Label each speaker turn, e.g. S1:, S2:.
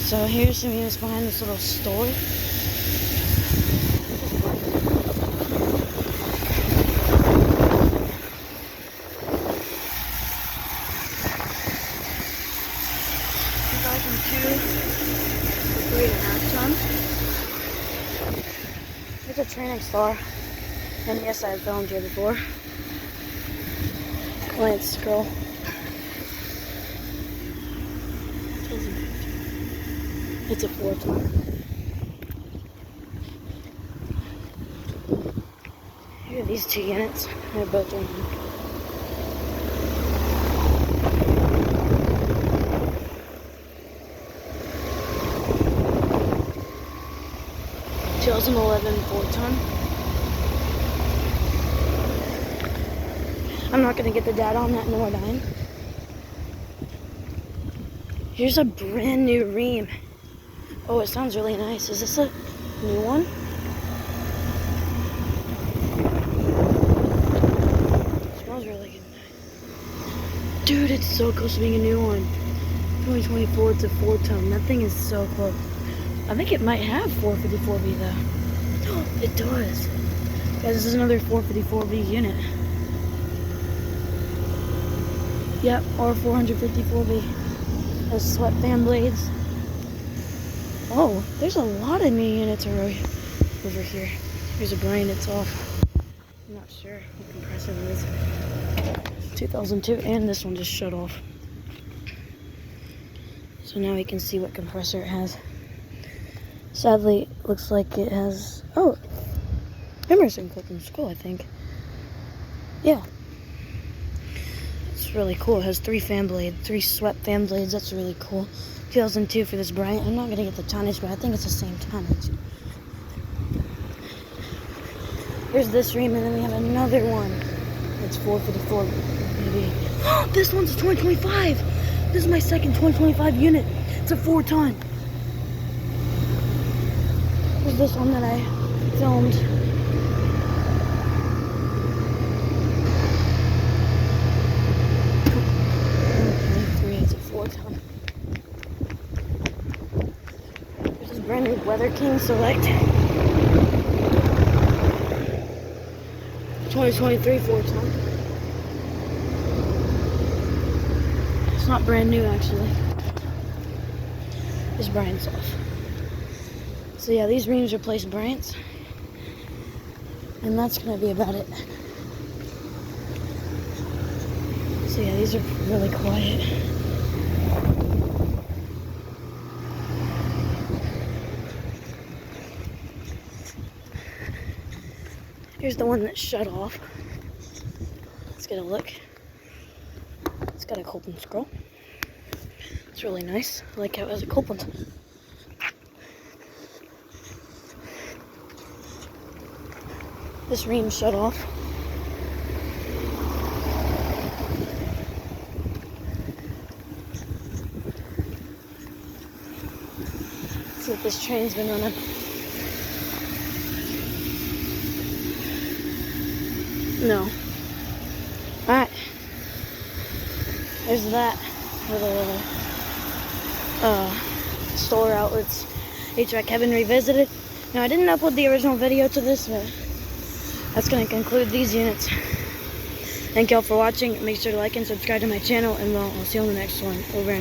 S1: So here's some units behind this little store. For 3.5 tons. There's a train next door. And yes, I've filmed here before. Let's scroll. It's a 4-ton. Here are these two units. They're both in. 2011 4-ton. I'm not gonna get the data on that, no, we're dying. Here's a brand new ream. Oh, it sounds really nice. Is this a new one? It smells really good. Dude, it's so close to being a new one. 2024, it's a 4-ton. That thing is so close. I think it might have 454B though. Oh, it does. Guys, this is another 454B unit. Yep, or 454B. Has swept fan blades. Oh, there's a lot of new units over here. Here's a Bryants off. I'm not sure what compressor it is. 2002, and this one just shut off. So now we can see what compressor it has. Sadly, it looks like it has, oh, Emerson clipping skull, I think. Yeah. It's really cool. It has 3 swept fan blades. That's really cool. 2002 for this Bryant. I'm not going to get the tonnage, but I think it's the same tonnage. Here's this ream, and then we have another one. It's 454 maybe. Oh, this one's a 2025. This is my second 2025 unit. It's a 4-ton. Here's this one that I filmed. It's a 4-ton. There's this brand new Weather King Select. 2023 4-ton. It's not brand new actually. This Bryant's off. So yeah, these reams replace Bryants. And that's gonna be about it. So yeah, these are really quiet. Here's the one that shut off. Let's get a look. It's got a Copeland scroll. It's really nice. I like how it has a Copeland. This ream shut off. Let's see if this train's been running. No. Alright. There's that little store outlets. HVAC Kevin revisited. Now I didn't upload the original video to this, but that's going to conclude these units. Thank y'all for watching. Make sure to like and subscribe to my channel, and I'll see you on the next one. Over and out.